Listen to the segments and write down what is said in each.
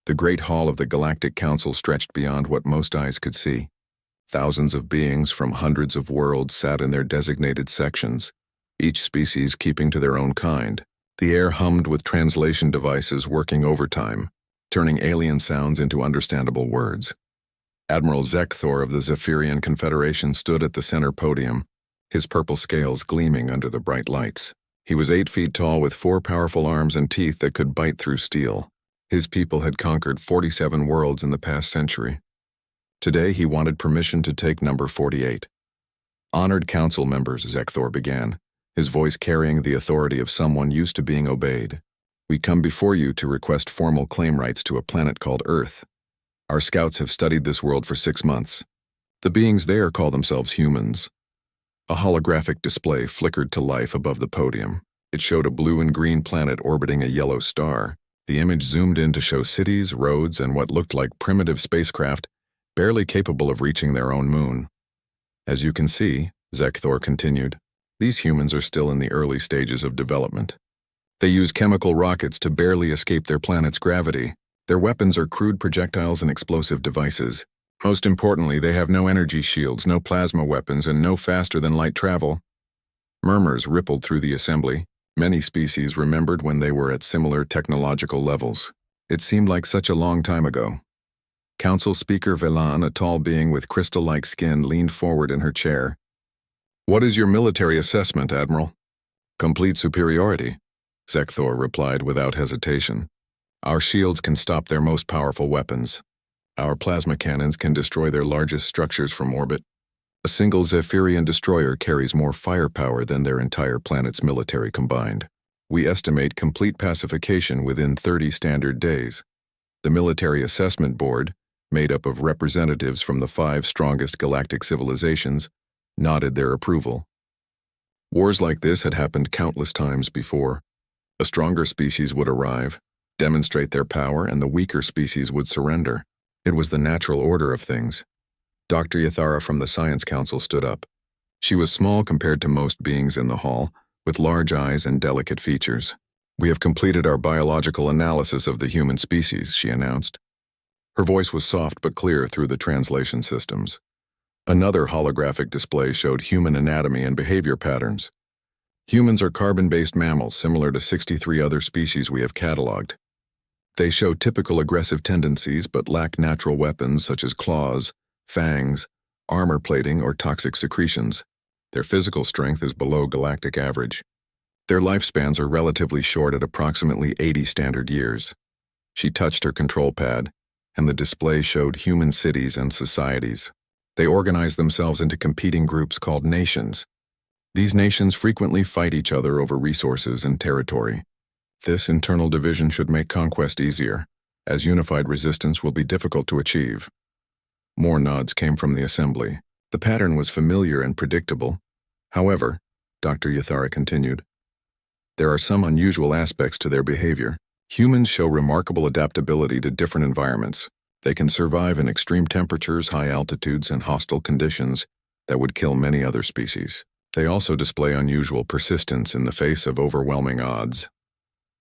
The great hall of the Galactic Council stretched beyond what most eyes could see. Thousands of beings from hundreds of worlds sat in their designated sections, each species keeping to their own kind. The air hummed with translation devices working overtime, turning alien sounds into understandable words. Admiral Zekthor of the Zephyrian Confederation stood at the center podium, his purple scales gleaming under the bright lights. He was 8 feet tall with 4 powerful arms and teeth that could bite through steel. His people had conquered 47 worlds in the past century. Today he wanted permission to take number 48. Honored council members, Zekthor began, his voice carrying the authority of someone used to being obeyed. We come before you to request formal claim rights to a planet called Earth. Our scouts have studied this world for 6 months. The beings there call themselves humans. A holographic display flickered to life above the podium. It showed a blue and green planet orbiting a yellow star. The image zoomed in to show cities, roads, and what looked like primitive spacecraft, barely capable of reaching their own moon. As you can see, Zekthor continued, these humans are still in the early stages of development. They use chemical rockets to barely escape their planet's gravity. Their weapons are crude projectiles and explosive devices. Most importantly, they have no energy shields, no plasma weapons, and no faster-than-light travel. Murmurs rippled through the assembly. Many species remembered when they were at similar technological levels. It seemed like such a long time ago. Council Speaker Velan, a tall being with crystal-like skin, leaned forward in her chair. What is your military assessment, Admiral? Complete superiority, Zekthor replied without hesitation. Our shields can stop their most powerful weapons. Our plasma cannons can destroy their largest structures from orbit. A single Zephyrian destroyer carries more firepower than their entire planet's military combined. We estimate complete pacification within 30 standard days. The Military Assessment Board, made up of representatives from the 5 strongest galactic civilizations, nodded their approval. Wars like this had happened countless times before. A stronger species would arrive, demonstrate their power, and the weaker species would surrender. It was the natural order of things. Dr. Yathara from the Science Council stood up. She was small compared to most beings in the hall, with large eyes and delicate features. We have completed our biological analysis of the human species, she announced. Her voice was soft but clear through the translation systems. Another holographic display showed human anatomy and behavior patterns. Humans are carbon-based mammals similar to 63 other species we have cataloged. They show typical aggressive tendencies but lack natural weapons such as claws, fangs, armor plating, or toxic secretions. Their physical strength is below galactic average. Their lifespans are relatively short at approximately 80 standard years. She touched her control pad, and the display showed human cities and societies. They organize themselves into competing groups called nations. These nations frequently fight each other over resources and territory. This internal division should make conquest easier, as unified resistance will be difficult to achieve. More nods came from the assembly. The pattern was familiar and predictable. However, Dr. Yathara continued, there are some unusual aspects to their behavior. Humans show remarkable adaptability to different environments. They can survive in extreme temperatures, high altitudes, and hostile conditions that would kill many other species. They also display unusual persistence in the face of overwhelming odds.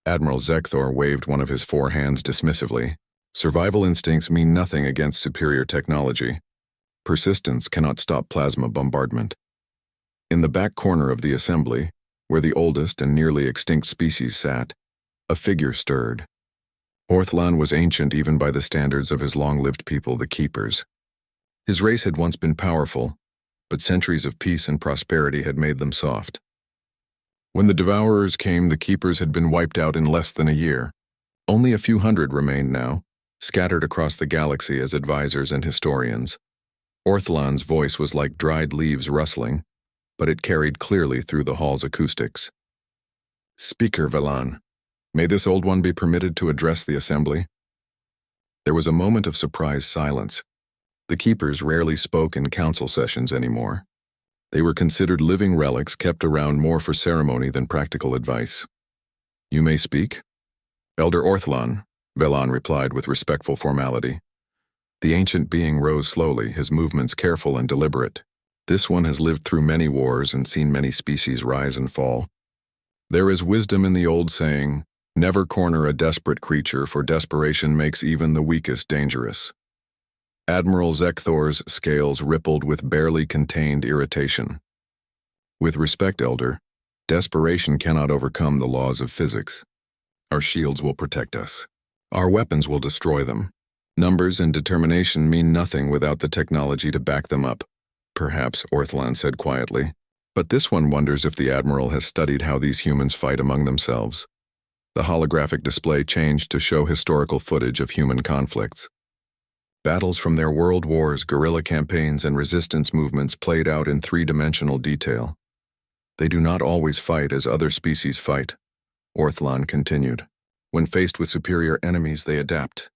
Admiral Zekthor waved one of his 4 hands dismissively. Survival instincts mean nothing against superior technology. Persistence cannot stop plasma bombardment. In the back corner of the assembly, where the oldest and nearly extinct species sat, a figure stirred. Orthlan was ancient even by the standards of his long-lived people, the Keepers. His race had once been powerful, but centuries of peace and prosperity had made them soft. When the Devourers came, the Keepers had been wiped out in less than a year. Only a few hundred remained now, scattered across the galaxy as advisors and historians. Orthlan's voice was like dried leaves rustling, but it carried clearly through the hall's acoustics. Speaker Velan, may this old one be permitted to address the assembly? There was a moment of surprised silence. The Keepers rarely spoke in council sessions anymore. They were considered living relics kept around more for ceremony than practical advice. You may speak? Elder Orthlan, Velan replied with respectful formality. The ancient being rose slowly, his movements careful and deliberate. This one has lived through many wars and seen many species rise and fall. There is wisdom in the old saying, Never corner a desperate creature, for desperation makes even the weakest dangerous. Admiral Zekthor's scales rippled with barely contained irritation. With respect, Elder, desperation cannot overcome the laws of physics. Our shields will protect us. Our weapons will destroy them. Numbers and determination mean nothing without the technology to back them up. Perhaps, Orthlan said quietly. But this one wonders if the Admiral has studied how these humans fight among themselves. The holographic display changed to show historical footage of human conflicts. Battles from their world wars, guerrilla campaigns, and resistance movements played out in three-dimensional detail. They do not always fight as other species fight, Orthlan continued. When faced with superior enemies, they adapt.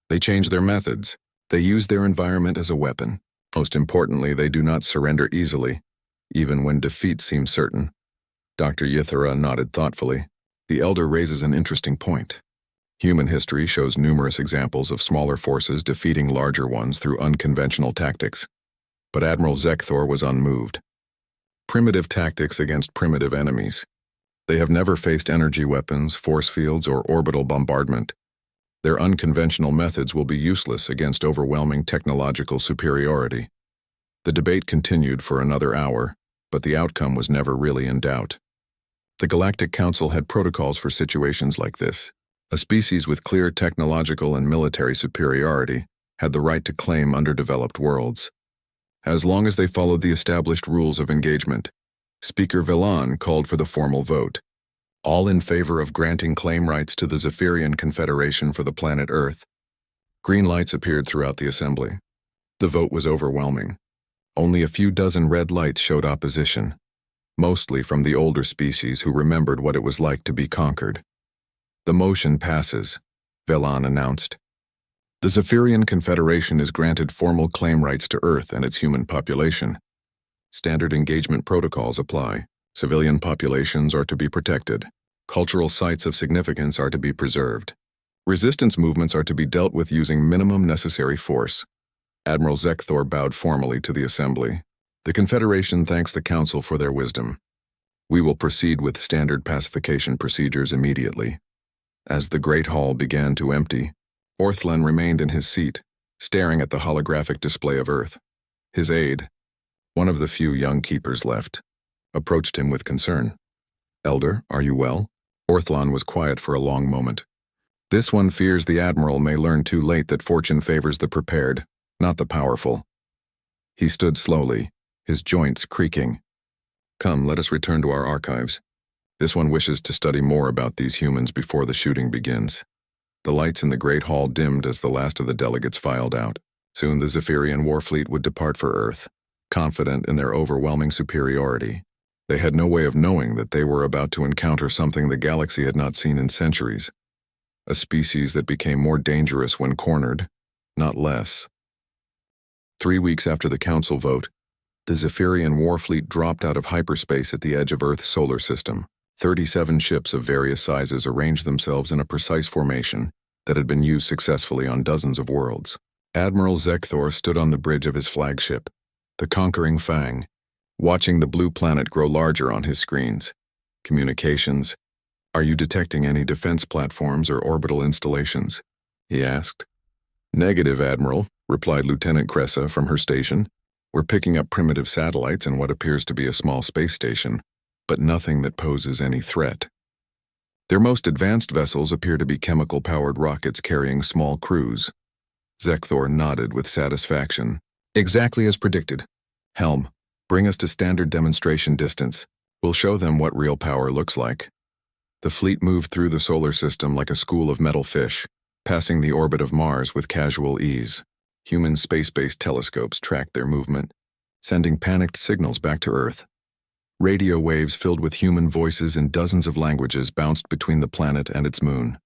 They change their methods. They use their environment as a weapon. Most importantly, they do not surrender easily, even when defeat seems certain. Dr. Yithara nodded thoughtfully. The Elder raises an interesting point. Human history shows numerous examples of smaller forces defeating larger ones through unconventional tactics. But Admiral Zekthor was unmoved. Primitive tactics against primitive enemies. They have never faced energy weapons, force fields, or orbital bombardment. Their unconventional methods will be useless against overwhelming technological superiority. The debate continued for another hour, but the outcome was never really in doubt. The Galactic Council had protocols for situations like this. A species with clear technological and military superiority had the right to claim underdeveloped worlds, as long as they followed the established rules of engagement. Speaker Villan called for the formal vote. All in favor of granting claim rights to the Zephyrian Confederation for the planet Earth. Green lights appeared throughout the assembly. The vote was overwhelming. Only a few dozen red lights showed opposition, mostly from the older species who remembered what it was like to be conquered. The motion passes, Villan announced. The Zephyrian Confederation is granted formal claim rights to Earth and its human population. Standard engagement protocols apply. Civilian populations are to be protected. Cultural sites of significance are to be preserved. Resistance movements are to be dealt with using minimum necessary force. Admiral Zekthor bowed formally to the assembly. The Confederation thanks the Council for their wisdom. We will proceed with standard pacification procedures immediately. As the Great Hall began to empty, Orthlan remained in his seat, staring at the holographic display of Earth. His aide, one of the few young keepers left, approached him with concern. Elder, are you well? Orthlan was quiet for a long moment. This one fears the Admiral may learn too late that fortune favors the prepared, not the powerful. He stood slowly, his joints creaking. Come, let us return to our archives. This one wishes to study more about these humans before the shooting begins. The lights in the Great Hall dimmed as the last of the delegates filed out. Soon the Zephyrian warfleet would depart for Earth, confident in their overwhelming superiority. They had no way of knowing that they were about to encounter something the galaxy had not seen in centuries. A species that became more dangerous when cornered, not less. 3 weeks after the Council vote, the Zephyrian warfleet dropped out of hyperspace at the edge of Earth's solar system. 37 ships of various sizes arranged themselves in a precise formation that had been used successfully on dozens of worlds. Admiral Zekthor stood on the bridge of his flagship, the Conquering Fang, watching the blue planet grow larger on his screens. Communications. Are you detecting any defense platforms or orbital installations? He asked. Negative, Admiral, replied Lieutenant Cressa from her station. We're picking up primitive satellites and what appears to be a small space station, but nothing that poses any threat. Their most advanced vessels appear to be chemical-powered rockets carrying small crews. Zekthor nodded with satisfaction. Exactly as predicted. Helm, bring us to standard demonstration distance. We'll show them what real power looks like. The fleet moved through the solar system like a school of metal fish, passing the orbit of Mars with casual ease. Human space-based telescopes tracked their movement, sending panicked signals back to Earth. Radio waves filled with human voices in dozens of languages bounced between the planet and its moon.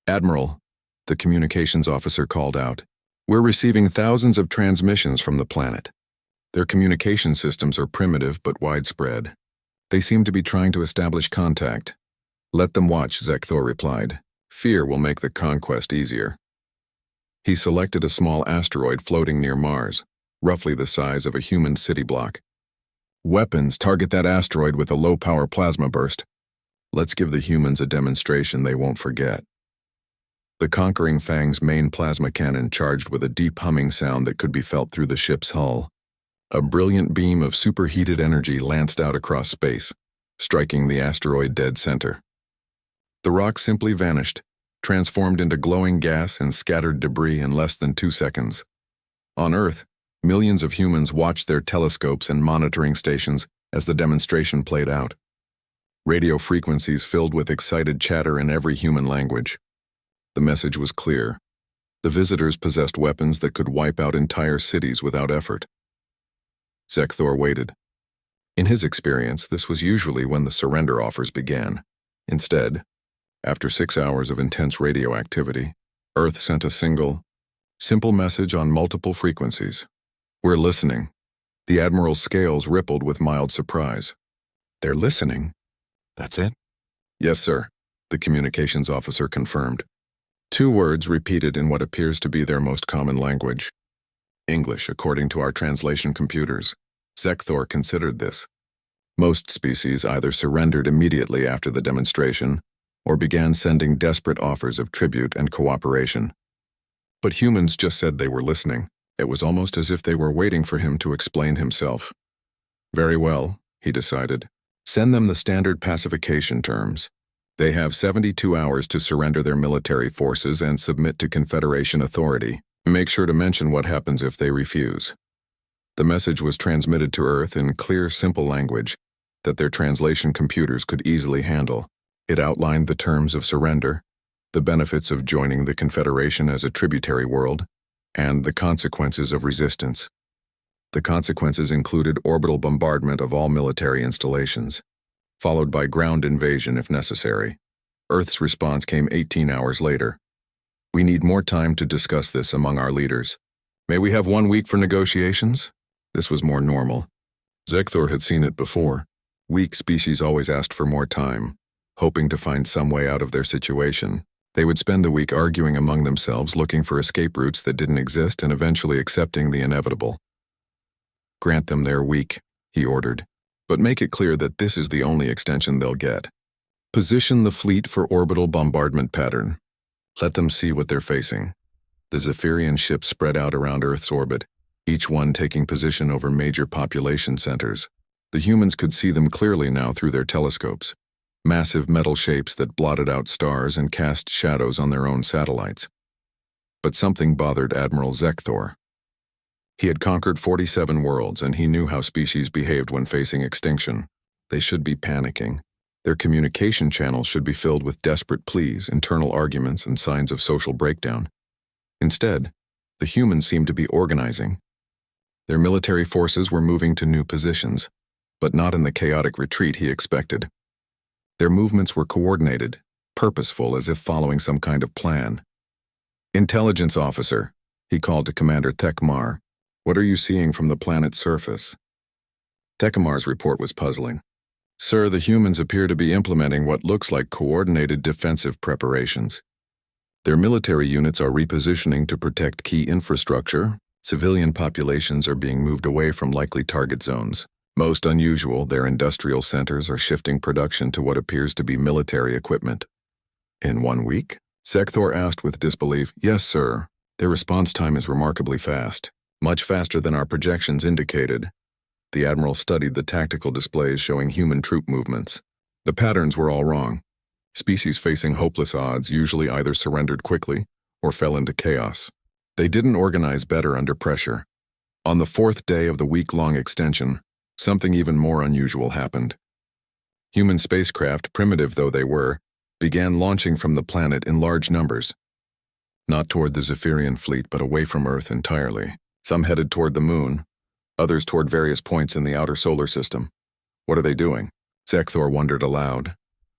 Admiral, the communications officer called out, we're receiving thousands of transmissions from the planet. Their communication systems are primitive but widespread. They seem to be trying to establish contact. Let them watch, Zekthor replied. Fear will make the conquest easier. He selected a small asteroid floating near Mars, roughly the size of a human city block. Weapons, target that asteroid with a low-power plasma burst. Let's give the humans a demonstration they won't forget. The Conquering Fang's main plasma cannon charged with a deep humming sound that could be felt through the ship's hull. A brilliant beam of superheated energy lanced out across space, striking the asteroid dead center. The rock simply vanished, transformed into glowing gas and scattered debris in less than 2 seconds. On Earth, millions of humans watched their telescopes and monitoring stations as the demonstration played out. Radio frequencies filled with excited chatter in every human language. The message was clear. The visitors possessed weapons that could wipe out entire cities without effort. Zekthor waited. In his experience, this was usually when the surrender offers began. Instead, after 6 hours of intense radio activity, Earth sent a simple message on multiple frequencies. "We're listening." The Admiral's scales rippled with mild surprise. "They're listening? That's it?" "Yes, sir," the communications officer confirmed. 2 words repeated in what appears to be their most common language. English, according to our translation computers. Zekthor considered this. Most species either surrendered immediately after the demonstration or began sending desperate offers of tribute and cooperation. But humans just said they were listening. It was almost as if they were waiting for him to explain himself. "Very well," he decided. "Send them the standard pacification terms. They have 72 hours to surrender their military forces and submit to Confederation authority. Make sure to mention what happens if they refuse." The message was transmitted to Earth in clear, simple language that their translation computers could easily handle. It outlined the terms of surrender, the benefits of joining the Confederation as a tributary world, and the consequences of resistance. The consequences included orbital bombardment of all military installations, followed by ground invasion if necessary. Earth's response came 18 hours later. "We need more time to discuss this among our leaders. May we have 1 week for negotiations?" This was more normal. Zekthor had seen it before. Weak species always asked for more time, hoping to find some way out of their situation. They would spend the week arguing among themselves, looking for escape routes that didn't exist and eventually accepting the inevitable. "Grant them their week," he ordered, "but make it clear that this is the only extension they'll get. Position the fleet for orbital bombardment pattern. Let them see what they're facing." The Zephyrian ships spread out around Earth's orbit, each one taking position over major population centers. The humans could see them clearly now through their telescopes. Massive metal shapes that blotted out stars and cast shadows on their own satellites. But something bothered Admiral Zekthor. He had conquered 47 worlds, and he knew how species behaved when facing extinction. They should be panicking. Their communication channels should be filled with desperate pleas, internal arguments, and signs of social breakdown. Instead, the humans seemed to be organizing. Their military forces were moving to new positions, but not in the chaotic retreat he expected. Their movements were coordinated, purposeful, as if following some kind of plan. "Intelligence officer," he called to Commander Thekmar. "What are you seeing from the planet's surface?" Thekmar's report was puzzling. "Sir, the humans appear to be implementing what looks like coordinated defensive preparations. Their military units are repositioning to protect key infrastructure. Civilian populations are being moved away from likely target zones. Most unusual, their industrial centers are shifting production to what appears to be military equipment." "In 1 week?" Zekthor asked with disbelief. "Yes, sir. Their response time is remarkably fast, much faster than our projections indicated." The Admiral studied the tactical displays showing human troop movements. The patterns were all wrong. Species facing hopeless odds usually either surrendered quickly or fell into chaos. They didn't organize better under pressure. On the 4th day of the week-long extension, something even more unusual happened. Human spacecraft, primitive though they were, began launching from the planet in large numbers. Not toward the Zephyrian fleet, but away from Earth entirely. Some headed toward the moon, others toward various points in the outer solar system. "What are they doing?" Zekthor wondered aloud.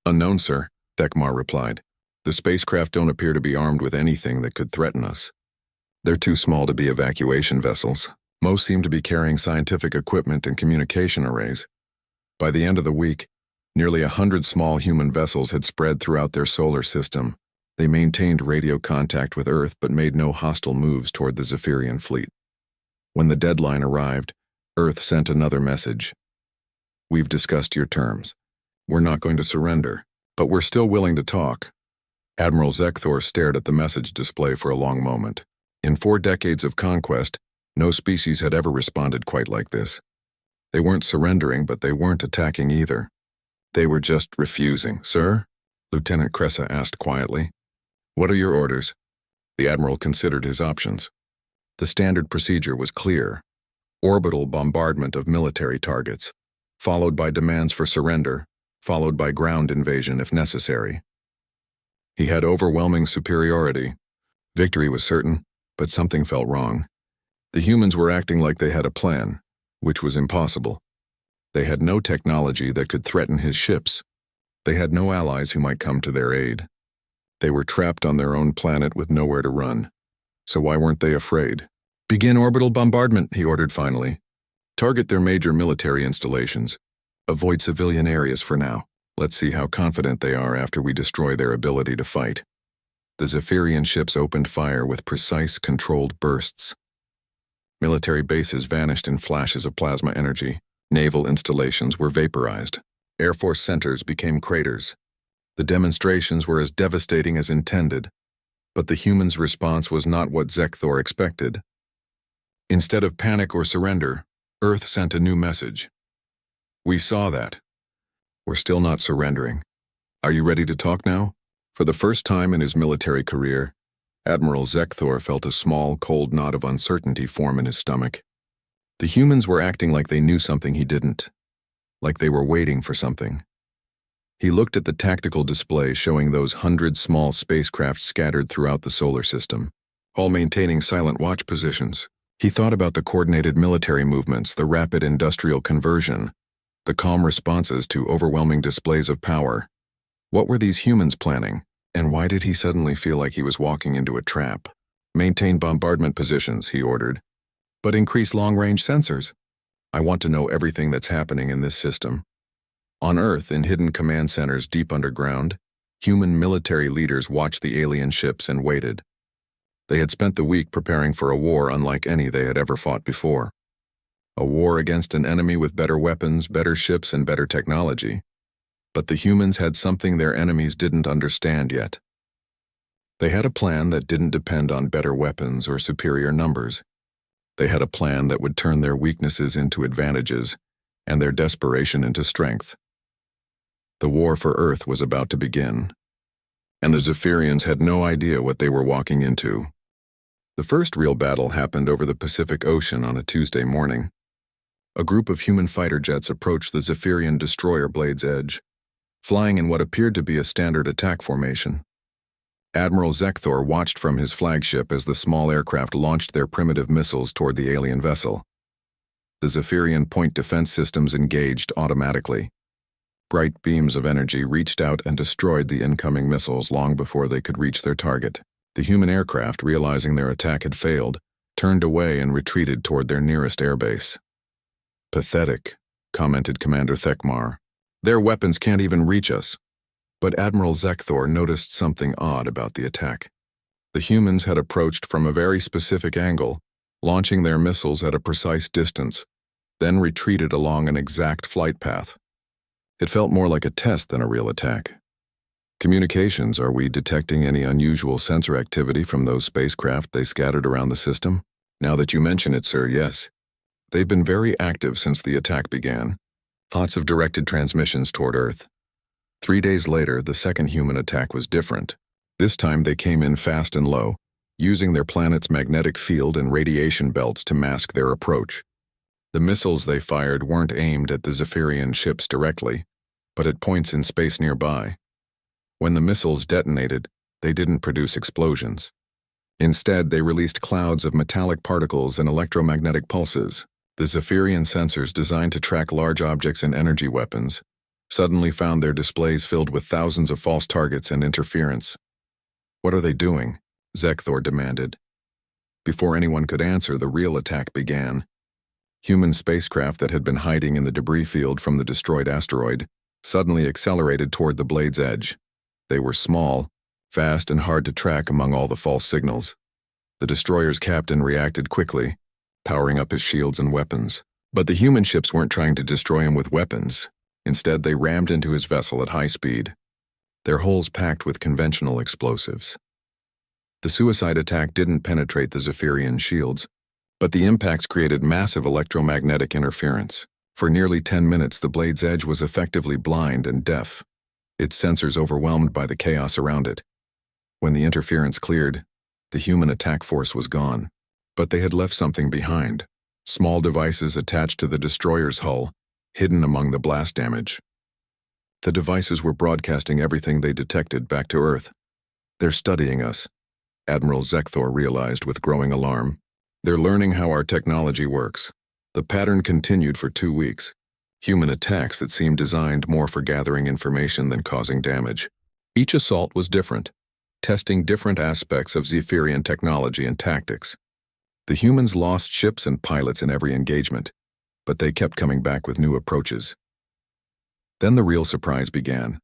"Unknown, sir," Thekmar replied. "The spacecraft don't appear to be armed with anything that could threaten us. They're too small to be evacuation vessels. Most seem to be carrying scientific equipment and communication arrays." By the end of the week, nearly 100 small human vessels had spread throughout their solar system. They maintained radio contact with Earth but made no hostile moves toward the Zephyrian fleet. When the deadline arrived, Earth sent another message. "We've discussed your terms. We're not going to surrender. But we're still willing to talk. Admiral Zekthor stared at the message display for a long moment. In 4 decades of conquest, no species had ever responded quite like this. They weren't surrendering, but they weren't attacking either. They were just refusing. "Sir?" Lieutenant Cressa asked quietly. "What are your orders?" The Admiral considered his options. The standard procedure was clear: orbital bombardment of military targets, followed by demands for surrender, followed by ground invasion if necessary. He had overwhelming superiority. Victory was certain, but something felt wrong. The humans were acting like they had a plan, which was impossible. They had no technology that could threaten his ships. They had no allies who might come to their aid. They were trapped on their own planet with nowhere to run. So why weren't they afraid? "Begin orbital bombardment," he ordered finally. "Target their major military installations. Avoid civilian areas for now. Let's see how confident they are after we destroy their ability to fight." The Zephyrian ships opened fire with precise, controlled bursts. Military bases vanished in flashes of plasma energy. Naval installations were vaporized. Air Force centers became craters. The demonstrations were as devastating as intended, but the humans' response was not what Zekthor expected. Instead of panic or surrender, Earth sent a new message. "We saw that. We're still not surrendering. Are you ready to talk now?" For the first time in his military career, Admiral Zekthor felt a small, cold knot of uncertainty form in his stomach. The humans were acting like they knew something he didn't, like they were waiting for something. He looked at the tactical display showing those 100 small spacecraft scattered throughout the solar system, all maintaining silent watch positions. He thought about the coordinated military movements, the rapid industrial conversion, the calm responses to overwhelming displays of power. What were these humans planning, and why did he suddenly feel like he was walking into a trap? "Maintain bombardment positions," he ordered. "But increase long-range sensors. I want to know everything that's happening in this system." On Earth, in hidden command centers deep underground, human military leaders watched the alien ships and waited. They had spent the week preparing for a war unlike any they had ever fought before. A war against an enemy with better weapons, better ships, and better technology. But the humans had something their enemies didn't understand yet. They had a plan that didn't depend on better weapons or superior numbers. They had a plan that would turn their weaknesses into advantages and their desperation into strength. The war for Earth was about to begin, and the Zephyrians had no idea what they were walking into. The first real battle happened over the Pacific Ocean on a Tuesday morning. A group of human fighter jets approached the Zephyrian destroyer Blade's Edge, flying in what appeared to be a standard attack formation. Admiral Zekthor watched from his flagship as the small aircraft launched their primitive missiles toward the alien vessel. The Zephyrian point defense systems engaged automatically. Bright beams of energy reached out and destroyed the incoming missiles long before they could reach their target. The human aircraft, realizing their attack had failed, turned away and retreated toward their nearest airbase. "Pathetic," commented Commander Thekmar. "Their weapons can't even reach us." But Admiral Zekthor noticed something odd about the attack. The humans had approached from a very specific angle, launching their missiles at a precise distance, then retreated along an exact flight path. It felt more like a test than a real attack. "Communications, are we detecting any unusual sensor activity from those spacecraft they scattered around the system?" "Now that you mention it, sir, yes. They've been very active since the attack began. Lots of directed transmissions toward Earth." 3 days later, the second human attack was different. This time they came in fast and low, using their planet's magnetic field and radiation belts to mask their approach. The missiles they fired weren't aimed at the Zephyrian ships directly, but at points in space nearby. When the missiles detonated, they didn't produce explosions. Instead, they released clouds of metallic particles and electromagnetic pulses. The Zephyrian sensors, designed to track large objects and energy weapons, suddenly found their displays filled with thousands of false targets and interference. "What are they doing?" Zekthor demanded. Before anyone could answer, the real attack began. Human spacecraft that had been hiding in the debris field from the destroyed asteroid suddenly accelerated toward the Blade's Edge. They were small, fast, and hard to track among all the false signals. The destroyer's captain reacted quickly, powering up his shields and weapons. But the human ships weren't trying to destroy him with weapons. Instead, they rammed into his vessel at high speed. their holes packed with conventional explosives. The suicide attack didn't penetrate the Zephyrian shields, but the impacts created massive electromagnetic interference. For nearly 10 minutes, the blade's edge was effectively blind and deaf, its sensors overwhelmed by the chaos around it. When the interference cleared, the human attack force was gone, but they had left something behind. Small devices attached to the destroyer's hull, hidden among the blast damage. The devices were broadcasting everything they detected back to Earth. "They're studying us," Admiral Zekthor realized with growing alarm. "They're learning how our technology works." The pattern continued for 2 weeks. Human attacks that seemed designed more for gathering information than causing damage. Each assault was different, testing different aspects of Zephyrian technology and tactics. The humans lost ships and pilots in every engagement, but they kept coming back with new approaches. Then the real surprise began.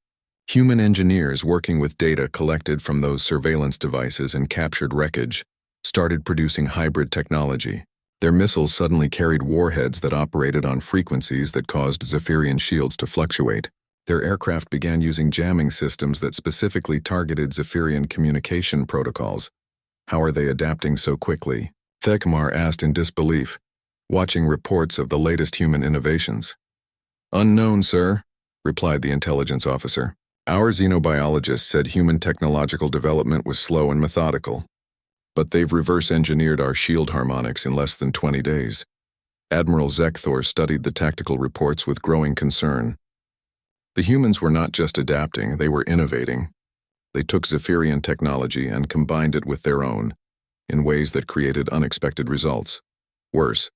Human engineers working with data collected from those surveillance devices and captured wreckage started producing hybrid technology. Their missiles suddenly carried warheads that operated on frequencies that caused Zephyrian shields to fluctuate. Their aircraft began using jamming systems that specifically targeted Zephyrian communication protocols. "How are they adapting so quickly?" Thekmar asked in disbelief, watching reports of the latest human innovations. "Unknown, sir," replied the intelligence officer. "Our xenobiologist said human technological development was slow and methodical, but they've reverse-engineered our shield harmonics in less than 20 days. Admiral Zekthor studied the tactical reports with growing concern. The humans were not just adapting, they were innovating. They took Zephyrian technology and combined it with their own, in ways that created unexpected results. Worse,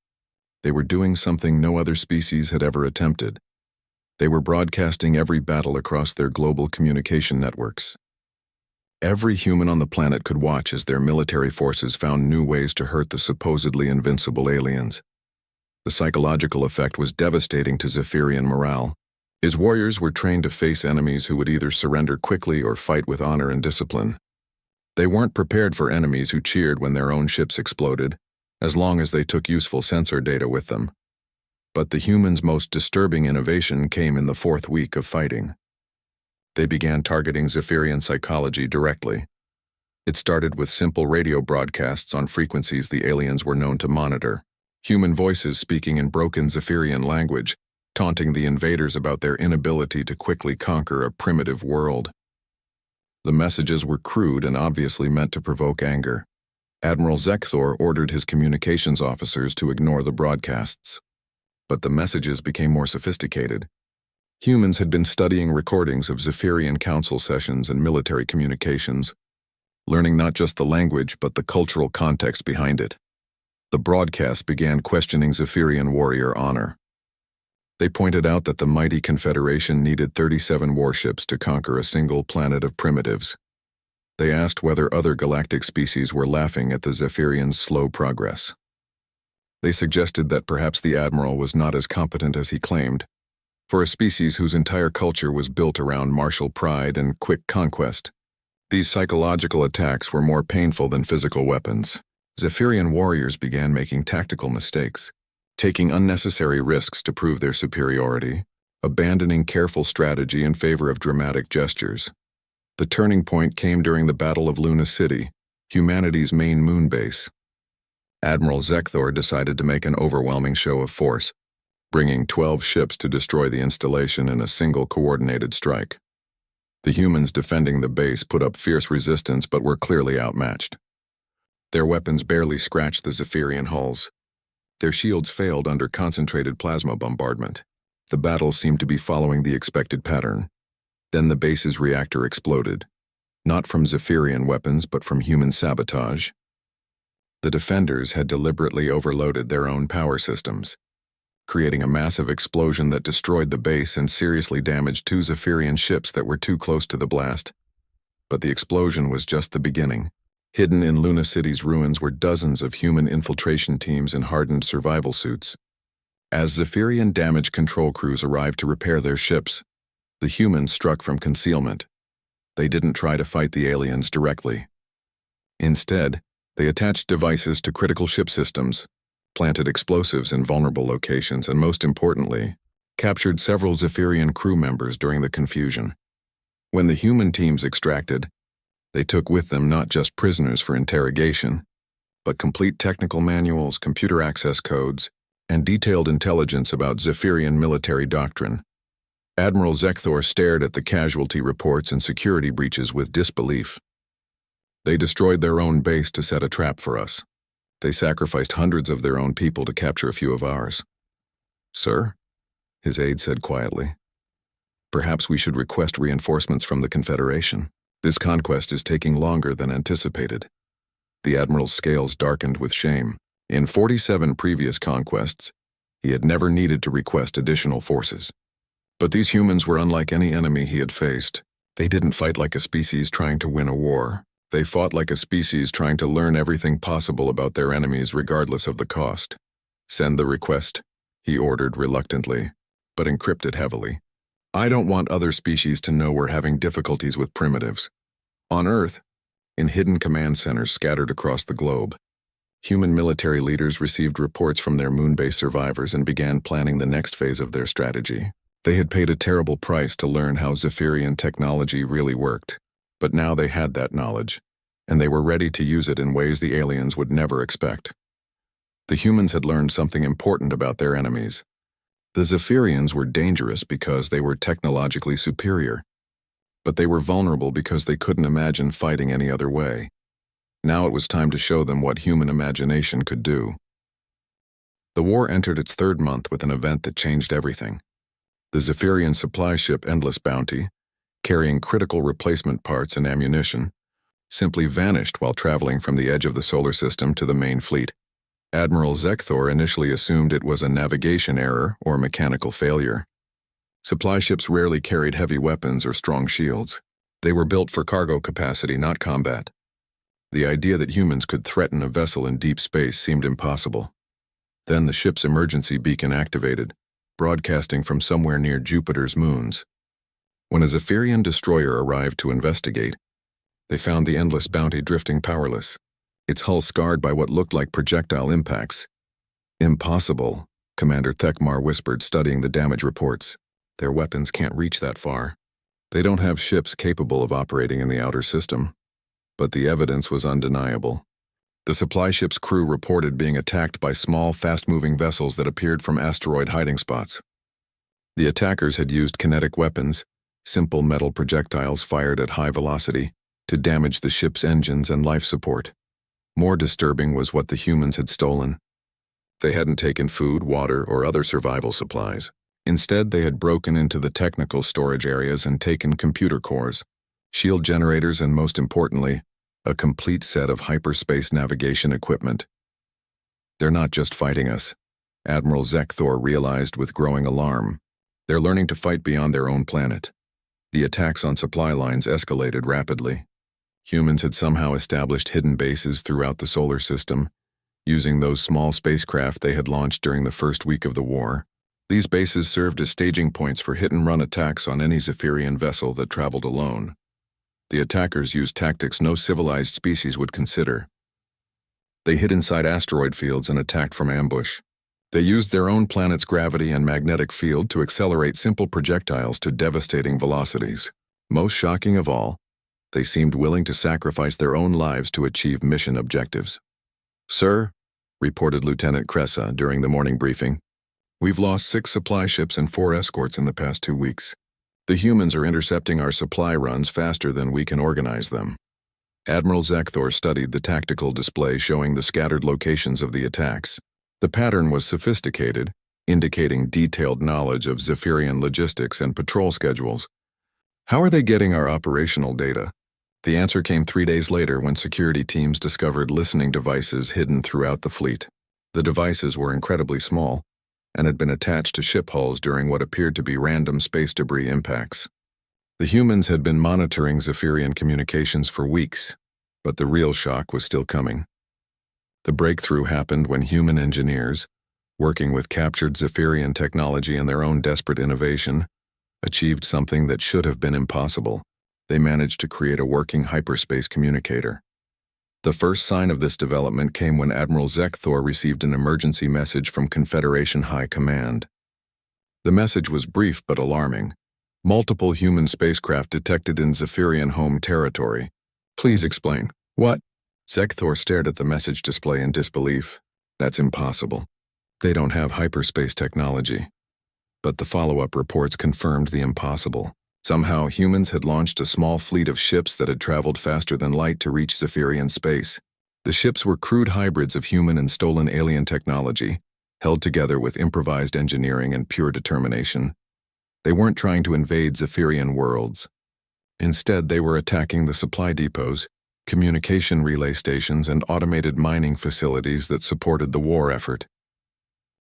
they were doing something no other species had ever attempted. They were broadcasting every battle across their global communication networks. Every human on the planet could watch as their military forces found new ways to hurt the supposedly invincible aliens. The psychological effect was devastating to Zephyrian morale. His warriors were trained to face enemies who would either surrender quickly or fight with honor and discipline. They weren't prepared for enemies who cheered when their own ships exploded, as long as they took useful sensor data with them. But the humans' most disturbing innovation came in the 4th week of fighting. They began targeting Zephyrian psychology directly. It started with simple radio broadcasts on frequencies the aliens were known to monitor. Human voices speaking in broken Zephyrian language, taunting the invaders about their inability to quickly conquer a primitive world. The messages were crude and obviously meant to provoke anger. Admiral Zekthor ordered his communications officers to ignore the broadcasts. But the messages became more sophisticated. Humans had been studying recordings of Zephyrian council sessions and military communications, learning not just the language but the cultural context behind it. The broadcast began questioning Zephyrian warrior honor. They pointed out that the mighty Confederation needed 37 warships to conquer a single planet of primitives. They asked whether other galactic species were laughing at the Zephyrians' slow progress. They suggested that perhaps the Admiral was not as competent as he claimed. For a species whose entire culture was built around martial pride and quick conquest, these psychological attacks were more painful than physical weapons. Zephyrian warriors began making tactical mistakes, taking unnecessary risks to prove their superiority, abandoning careful strategy in favor of dramatic gestures. The turning point came during the Battle of Luna City, humanity's main moon base. Admiral Zekthor decided to make an overwhelming show of force, bringing 12 ships to destroy the installation in a single coordinated strike. The humans defending the base put up fierce resistance but were clearly outmatched. Their weapons barely scratched the Zephyrian hulls. Their shields failed under concentrated plasma bombardment. The battle seemed to be following the expected pattern. Then the base's reactor exploded, not from Zephyrian weapons but from human sabotage. The defenders had deliberately overloaded their own power systems, creating a massive explosion that destroyed the base and seriously damaged 2 Zephyrian ships that were too close to the blast. But the explosion was just the beginning. Hidden in Luna City's ruins were dozens of human infiltration teams in hardened survival suits. As Zephyrian damage control crews arrived to repair their ships, the humans struck from concealment. They didn't try to fight the aliens directly. Instead, they attached devices to critical ship systems, planted explosives in vulnerable locations, and most importantly, captured several Zephyrian crew members during the confusion. When the human teams extracted, they took with them not just prisoners for interrogation, but complete technical manuals, computer access codes, and detailed intelligence about Zephyrian military doctrine. Admiral Zekthor stared at the casualty reports and security breaches with disbelief. They destroyed their own base to set a trap for us. They sacrificed hundreds of their own people to capture a few of ours. Sir, his aide said quietly, perhaps we should request reinforcements from the Confederation. This conquest is taking longer than anticipated. The Admiral's scales darkened with shame. In 47 previous conquests, he had never needed to request additional forces. But these humans were unlike any enemy he had faced. They didn't fight like a species trying to win a war. They fought like a species trying to learn everything possible about their enemies regardless of the cost. Send the request, he ordered reluctantly, but encrypted heavily. I don't want other species to know we're having difficulties with primitives. On Earth, in hidden command centers scattered across the globe, human military leaders received reports from their moon-base survivors and began planning the next phase of their strategy. They had paid a terrible price to learn how Zephyrian technology really worked, but now they had that knowledge, and they were ready to use it in ways the aliens would never expect. The humans had learned something important about their enemies. The Zephyrians were dangerous because they were technologically superior, but they were vulnerable because they couldn't imagine fighting any other way. Now it was time to show them what human imagination could do. The war entered its third month with an event that changed everything. The Zephyrian supply ship Endless Bounty, carrying critical replacement parts and ammunition, simply vanished while traveling from the edge of the solar system to the main fleet. Admiral Zekthor initially assumed it was a navigation error or mechanical failure. Supply ships rarely carried heavy weapons or strong shields. They were built for cargo capacity, not combat. The idea that humans could threaten a vessel in deep space seemed impossible. Then the ship's emergency beacon activated, broadcasting from somewhere near Jupiter's moons. When a Zephyrian destroyer arrived to investigate, they found the Endless Bounty drifting powerless, its hull scarred by what looked like projectile impacts. Impossible, Commander Thekmar whispered, studying the damage reports. Their weapons can't reach that far. They don't have ships capable of operating in the outer system. But the evidence was undeniable. The supply ship's crew reported being attacked by small, fast-moving vessels that appeared from asteroid hiding spots. The attackers had used kinetic weapons, simple metal projectiles fired at high velocity, to damage the ship's engines and life support. More disturbing was what the humans had stolen. They hadn't taken food, water, or other survival supplies. Instead, they had broken into the technical storage areas and taken computer cores, shield generators, and most importantly, a complete set of hyperspace navigation equipment. They're not just fighting us, Admiral Zekthor realized with growing alarm. They're learning to fight beyond their own planet. The attacks on supply lines escalated rapidly. Humans had somehow established hidden bases throughout the solar system, using those small spacecraft they had launched during the first week of the war. These bases served as staging points for hit-and-run attacks on any Zephyrian vessel that traveled alone. The attackers used tactics no civilized species would consider. They hid inside asteroid fields and attacked from ambush. They used their own planet's gravity and magnetic field to accelerate simple projectiles to devastating velocities. Most shocking of all, they seemed willing to sacrifice their own lives to achieve mission objectives. "Sir," reported Lieutenant Cressa during the morning briefing, "we've lost 6 supply ships and 4 escorts in the past 2 weeks. The humans are intercepting our supply runs faster than we can organize them." Admiral Zekthor studied the tactical display showing the scattered locations of the attacks. The pattern was sophisticated, indicating detailed knowledge of Zephyrian logistics and patrol schedules. "How are they getting our operational data?" The answer came 3 days later when security teams discovered listening devices hidden throughout the fleet. The devices were incredibly small and had been attached to ship hulls during what appeared to be random space debris impacts. The humans had been monitoring Zephyrian communications for weeks, but the real shock was still coming. The breakthrough happened when human engineers, working with captured Zephyrian technology and their own desperate innovation, achieved something that should have been impossible. They managed to create a working hyperspace communicator. The first sign of this development came when Admiral Zekthor received an emergency message from Confederation High Command. The message was brief but alarming. Multiple human spacecraft detected in Zephyrian home territory. Please explain. What? Zekthor stared at the message display in disbelief. That's impossible. They don't have hyperspace technology. But the follow-up reports confirmed the impossible. Somehow, humans had launched a small fleet of ships that had traveled faster than light to reach Zephyrian space. The ships were crude hybrids of human and stolen alien technology, held together with improvised engineering and pure determination. They weren't trying to invade Zephyrian worlds. Instead, they were attacking the supply depots, communication relay stations, and automated mining facilities that supported the war effort.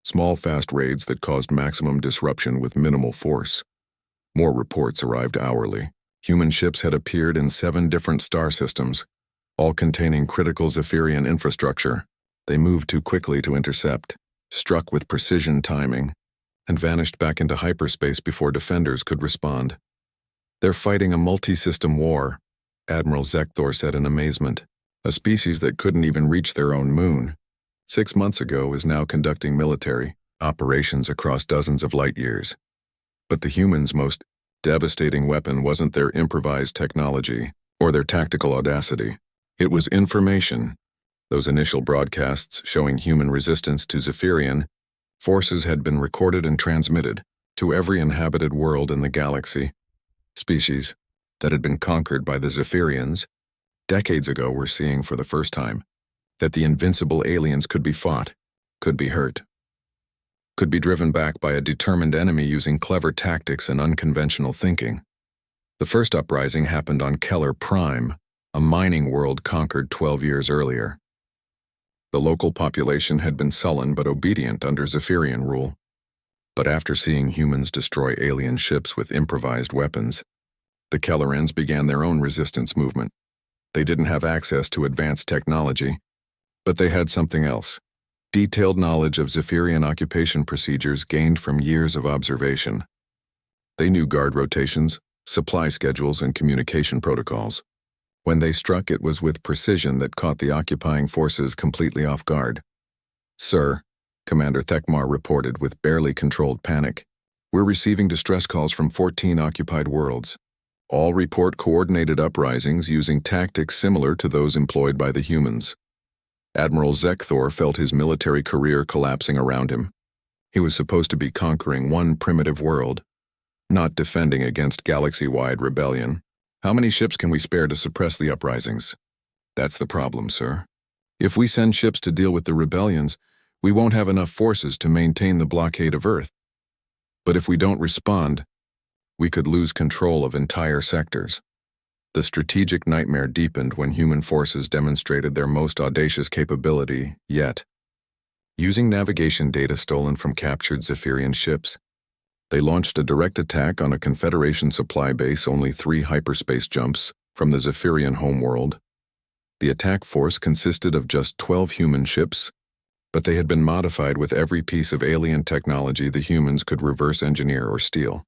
Small, fast raids that caused maximum disruption with minimal force. More reports arrived hourly. Human ships had appeared in 7 different star systems, all containing critical Zephyrian infrastructure. They moved too quickly to intercept, struck with precision timing, and vanished back into hyperspace before defenders could respond. They're fighting a multi-system war, Admiral Zekthor said in amazement. A species that couldn't even reach their own moon 6 months ago is now conducting military operations across dozens of light years. But the humans' most devastating weapon wasn't their improvised technology or their tactical audacity. It was information. Those initial broadcasts showing human resistance to Zephyrian forces had been recorded and transmitted to every inhabited world in the galaxy. Species that had been conquered by the Zephyrians decades ago were seeing for the first time that the invincible aliens could be fought, could be hurt, could be driven back by a determined enemy using clever tactics and unconventional thinking. The first uprising happened on Keller Prime, a mining world conquered 12 years earlier. The local population had been sullen but obedient under Zephyrian rule. But after seeing humans destroy alien ships with improvised weapons, the Kellerians began their own resistance movement. They didn't have access to advanced technology, but they had something else. Detailed knowledge of Zephyrian occupation procedures gained from years of observation. They knew guard rotations, supply schedules, and communication protocols. When they struck, it was with precision that caught the occupying forces completely off guard. "Sir," Commander Thekmar reported with barely controlled panic, "we're receiving distress calls from 14 occupied worlds. All report coordinated uprisings using tactics similar to those employed by the humans." Admiral Zekthor felt his military career collapsing around him. He was supposed to be conquering one primitive world, not defending against galaxy-wide rebellion. "How many ships can we spare to suppress the uprisings?" "That's the problem, sir. If we send ships to deal with the rebellions, we won't have enough forces to maintain the blockade of Earth. But if we don't respond, we could lose control of entire sectors." The strategic nightmare deepened when human forces demonstrated their most audacious capability yet. Using navigation data stolen from captured Zephyrian ships, they launched a direct attack on a Confederation supply base only 3 hyperspace jumps from the Zephyrian homeworld. The attack force consisted of just 12 human ships, but they had been modified with every piece of alien technology the humans could reverse engineer or steal.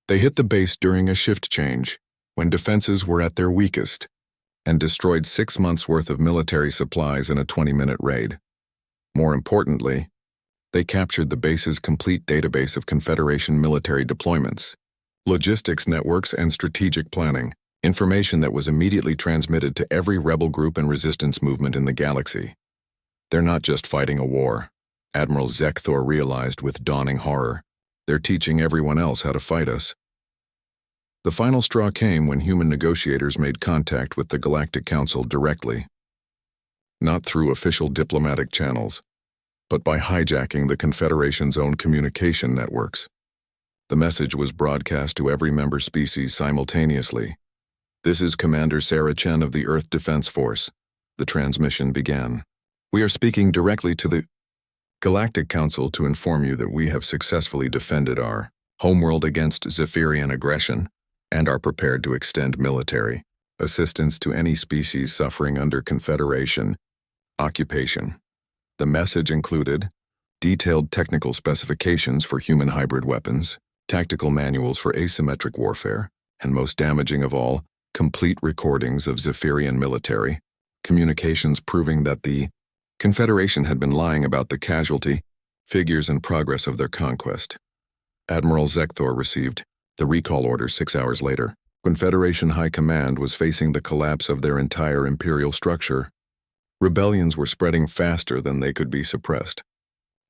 They hit the base during a shift change, when defenses were at their weakest, and destroyed 6 months' worth of military supplies in a 20-minute raid. More importantly, they captured the base's complete database of Confederation military deployments, logistics networks, and strategic planning, information that was immediately transmitted to every rebel group and resistance movement in the galaxy. "They're not just fighting a war," Admiral Zekthor realized with dawning horror. "They're teaching everyone else how to fight us." The final straw came when human negotiators made contact with the Galactic Council directly. Not through official diplomatic channels, but by hijacking the Confederation's own communication networks. The message was broadcast to every member species simultaneously. "This is Commander Sarah Chen of the Earth Defense Force." The transmission began. "We are speaking directly to the Galactic Council to inform you that we have successfully defended our homeworld against Zephyrian aggression and are prepared to extend military assistance to any species suffering under Confederation occupation." The message included detailed technical specifications for human hybrid weapons, tactical manuals for asymmetric warfare, and most damaging of all, complete recordings of Zephyrian military communications proving that the Confederation had been lying about the casualty, figures, and progress of their conquest. Admiral Zekthor received The recall order 6 hours later. Confederation High Command was facing the collapse of their entire imperial structure. Rebellions were spreading faster than they could be suppressed.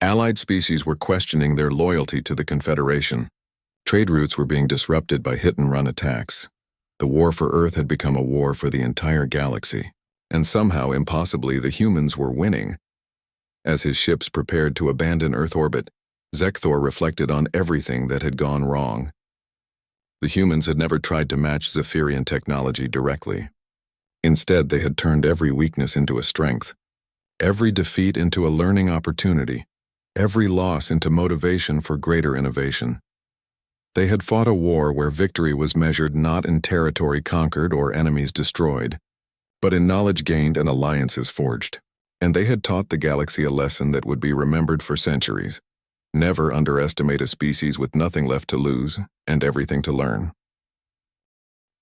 Allied species were questioning their loyalty to the Confederation. Trade routes were being disrupted by hit-and-run attacks. The war for Earth had become a war for the entire galaxy. And somehow, impossibly, the humans were winning. As his ships prepared to abandon Earth orbit, Zekthor reflected on everything that had gone wrong. The humans had never tried to match Zephyrian technology directly. Instead, they had turned every weakness into a strength, every defeat into a learning opportunity, every loss into motivation for greater innovation. They had fought a war where victory was measured not in territory conquered or enemies destroyed, but in knowledge gained and alliances forged. And they had taught the galaxy a lesson that would be remembered for centuries. Never underestimate a species with nothing left to lose and everything to learn.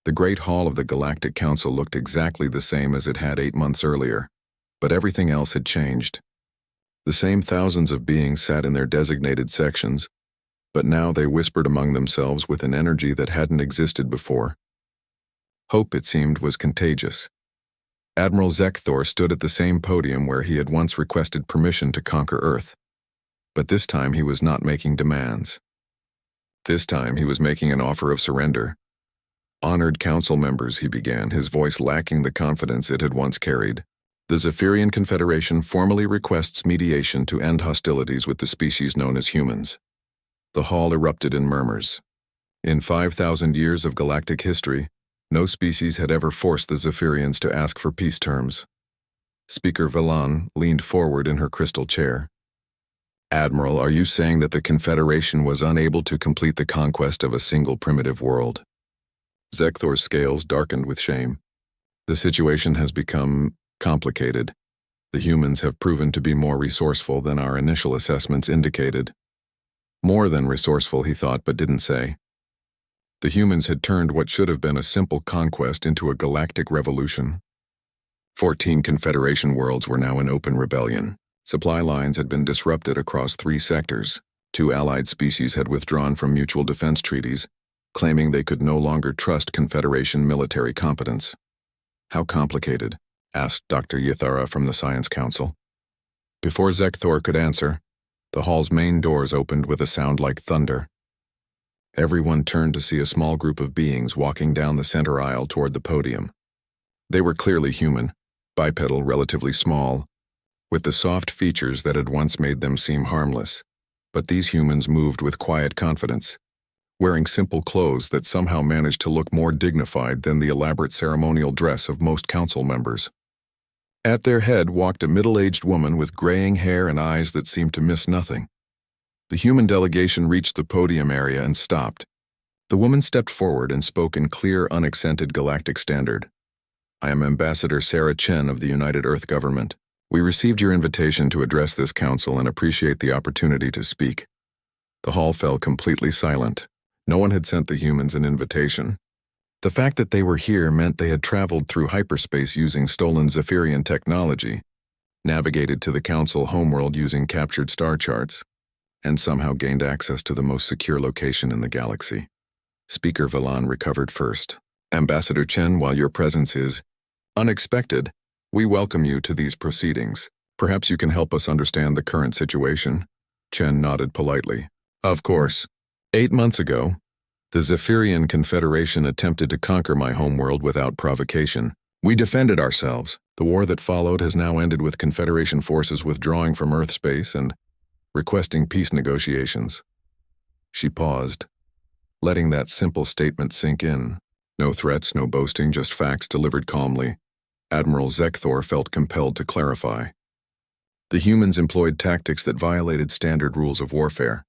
The Great Hall of the Galactic Council looked exactly the same as it had 8 months earlier, but everything else had changed. The same thousands of beings sat in their designated sections, but now they whispered among themselves with an energy that hadn't existed before. Hope, it seemed, was contagious. Admiral Zekthor stood at the same podium where he had once requested permission to conquer Earth. But this time he was not making demands. This time he was making an offer of surrender. Honored council members, he began, his voice lacking the confidence it had once carried. The Zephyrian Confederation formally requests mediation to end hostilities with the species known as humans. The hall erupted in murmurs. In 5,000 years of galactic history, no species had ever forced the Zephyrians to ask for peace terms. Speaker Velan leaned forward in her crystal chair. Admiral, are you saying that the Confederation was unable to complete the conquest of a single primitive world? Zekthor's scales darkened with shame. The situation has become complicated. The humans have proven to be more resourceful than our initial assessments indicated. More than resourceful, he thought, but didn't say. The humans had turned what should have been a simple conquest into a galactic revolution. 14 Confederation worlds were now in open rebellion. Supply lines had been disrupted across 3 sectors. 2 allied species had withdrawn from mutual defense treaties, claiming they could no longer trust Confederation military competence. How complicated? Asked Dr. Yithara from the Science Council. Before Zekthor could answer, the hall's main doors opened with a sound like thunder. Everyone turned to see a small group of beings walking down the center aisle toward the podium. They were clearly human, bipedal, relatively small, with the soft features that had once made them seem harmless. But these humans moved with quiet confidence, wearing simple clothes that somehow managed to look more dignified than the elaborate ceremonial dress of most council members. At their head walked a middle-aged woman with graying hair and eyes that seemed to miss nothing. The human delegation reached the podium area and stopped. The woman stepped forward and spoke in clear, unaccented galactic standard. I am Ambassador Sarah Chen of the United Earth Government. We received your invitation to address this council and appreciate the opportunity to speak. The hall fell completely silent. No one had sent the humans an invitation. The fact that they were here meant they had traveled through hyperspace using stolen Zephyrian technology, navigated to the council homeworld using captured star charts, and somehow gained access to the most secure location in the galaxy. Speaker Velan recovered first. Ambassador Chen, while your presence is unexpected, we welcome you to these proceedings. Perhaps you can help us understand the current situation. Chen nodded politely. Of course. 8 months ago, the Zephyrian Confederation attempted to conquer my homeworld without provocation. We defended ourselves. The war that followed has now ended with Confederation forces withdrawing from Earth space and requesting peace negotiations. She paused, letting that simple statement sink in. No threats, no boasting, just facts delivered calmly. Admiral Zekthor felt compelled to clarify. The humans employed tactics that violated standard rules of warfare.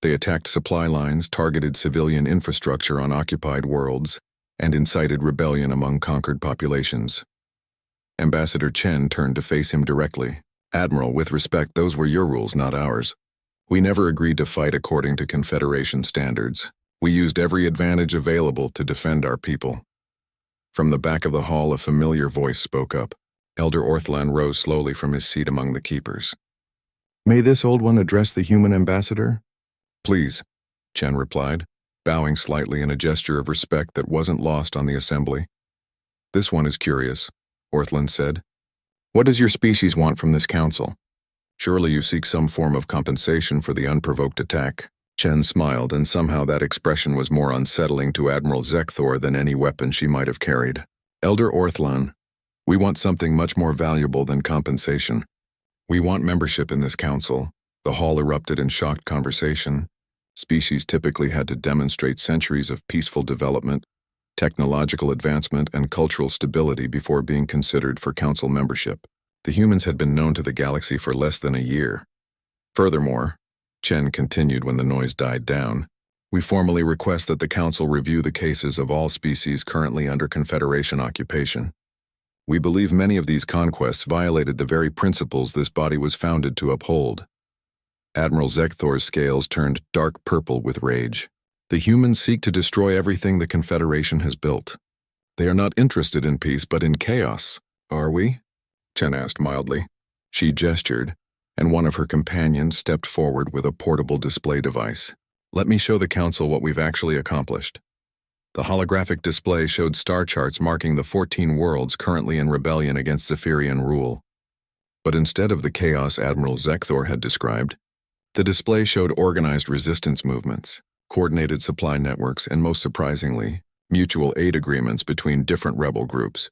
They attacked supply lines, targeted civilian infrastructure on occupied worlds, and incited rebellion among conquered populations. Ambassador Chen turned to face him directly. Admiral, with respect, those were your rules, not ours. We never agreed to fight according to Confederation standards. We used every advantage available to defend our people. From the back of the hall, a familiar voice spoke up. Elder Orthlan rose slowly from his seat among the keepers. May this old one address the human ambassador? Please, Chen replied. bowing slightly in a gesture of respect that wasn't lost on the assembly. "This one is curious," Orthland said. "What does your species want from this council? Surely you seek some form of compensation for the unprovoked attack." Chen smiled, and somehow that expression was more unsettling to Admiral Zekthor than any weapon she might have carried. "Elder Orthlan, we want something much more valuable than compensation. We want membership in this council." The hall erupted in shocked conversation. Species typically had to demonstrate centuries of peaceful development, technological advancement, and cultural stability before being considered for council membership. The humans had been known to the galaxy for less than a year. Furthermore, Chen continued when the noise died down, "We formally request that the council review the cases of all species currently under Confederation occupation. We believe many of these conquests violated the very principles this body was founded to uphold." Admiral Zekthor's scales turned dark purple with rage. "The humans seek to destroy everything the Confederation has built. They are not interested in peace but in chaos, are we?" Chen asked mildly. She gestured, and one of her companions stepped forward with a portable display device. "Let me show the council what we've actually accomplished." The holographic display showed star charts marking the 14 worlds currently in rebellion against Zephyrian rule. But instead of the chaos Admiral Zekthor had described, the display showed organized resistance movements, coordinated supply networks, and most surprisingly, mutual aid agreements between different rebel groups.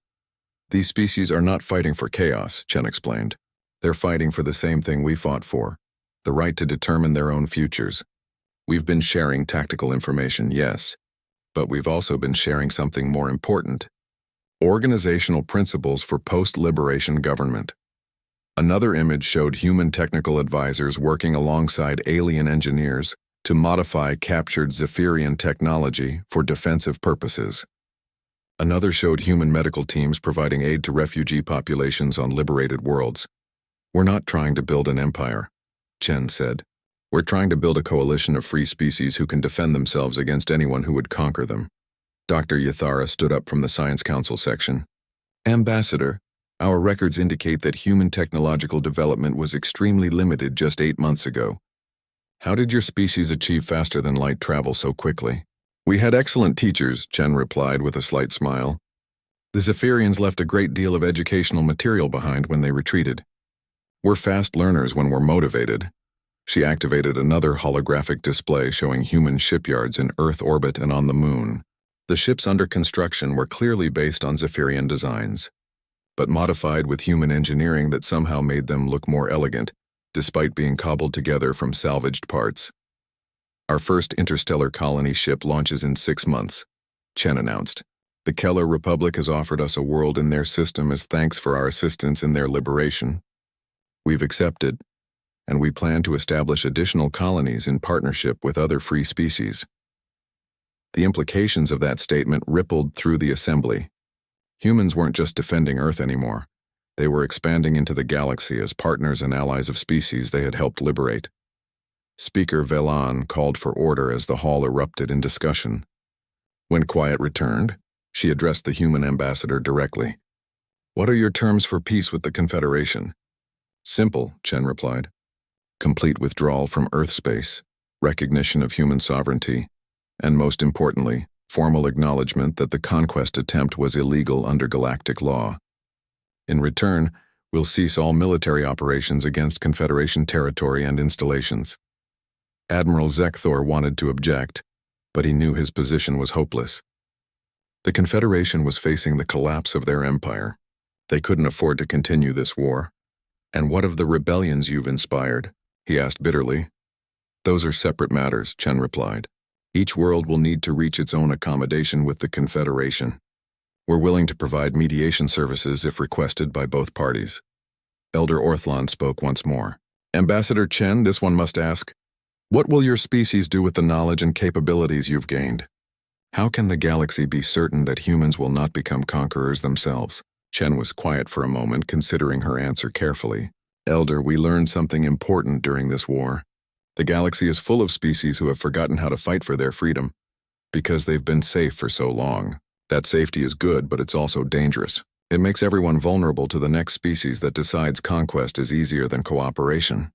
"These species are not fighting for chaos," Chen explained. "They're fighting for the same thing we fought for, the right to determine their own futures. We've been sharing tactical information, yes, but we've also been sharing something more important: organizational principles for post-liberation government." Another image showed human technical advisors working alongside alien engineers to modify captured Zephyrian technology for defensive purposes. Another showed human medical teams providing aid to refugee populations on liberated worlds. "We're not trying to build an empire," Chen said. "We're trying to build a coalition of free species who can defend themselves against anyone who would conquer them." Dr. Yathara stood up from the Science Council section. "Ambassador, our records indicate that human technological development was extremely limited just 8 months ago. How did your species achieve faster-than-light travel so quickly?" "We had excellent teachers," Chen replied with a slight smile. "The Zephyrians left a great deal of educational material behind when they retreated. We're fast learners when we're motivated." She activated another holographic display showing human shipyards in Earth orbit and on the Moon. The ships under construction were clearly based on Zephyrian designs, but modified with human engineering that somehow made them look more elegant, despite being cobbled together from salvaged parts. "Our first interstellar colony ship launches in 6 months, Chen announced. "The Keller Republic has offered us a world in their system as thanks for our assistance in their liberation. We've accepted, and we plan to establish additional colonies in partnership with other free species." The implications of that statement rippled through the assembly. Humans weren't just defending Earth anymore. They were expanding into the galaxy as partners and allies of species they had helped liberate. Speaker Velan called for order as the hall erupted in discussion. When quiet returned, she addressed the human ambassador directly. "What are your terms for peace with the Confederation?" "Simple," Chen replied. "Complete withdrawal from Earth space, recognition of human sovereignty, and most importantly, formal acknowledgement that the conquest attempt was illegal under galactic law. In return, we'll cease all military operations against Confederation territory and installations." Admiral Zekthor wanted to object, but he knew his position was hopeless. The Confederation was facing the collapse of their empire. They couldn't afford to continue this war. "And what of the rebellions you've inspired?" he asked bitterly. "Those are separate matters," Chen replied. "Each world will need to reach its own accommodation with the Confederation. We're willing to provide mediation services if requested by both parties." Elder Orthlan spoke once more. "Ambassador Chen, this one must ask, what will your species do with the knowledge and capabilities you've gained? How can the galaxy be certain that humans will not become conquerors themselves?" Chen was quiet for a moment, considering her answer carefully. "Elder, we learned something important during this war. The galaxy is full of species who have forgotten how to fight for their freedom, because they've been safe for so long. That safety is good, but it's also dangerous. It makes everyone vulnerable to the next species that decides conquest is easier than cooperation."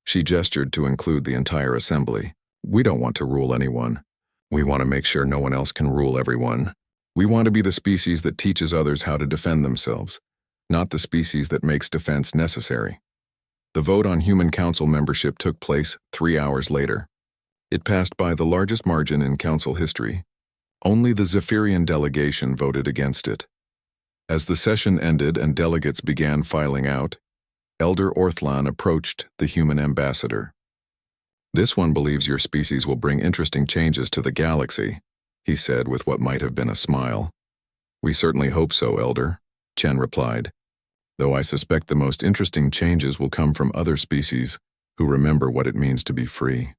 She gestured to include the entire assembly. "We don't want to rule anyone. We want to make sure no one else can rule everyone. We want to be the species that teaches others how to defend themselves, not the species that makes defense necessary. The vote on Human Council membership took place 3 hours later. It passed by the largest margin in Council history. Only the Zephyrian delegation voted against it. As the session ended and delegates began filing out, Elder Orthlan approached the human ambassador. "This one believes your species will bring interesting changes to the galaxy," he said with what might have been a smile. "We certainly hope so, Elder," Chen replied, "though I suspect the most interesting changes will come from other species who remember what it means to be free."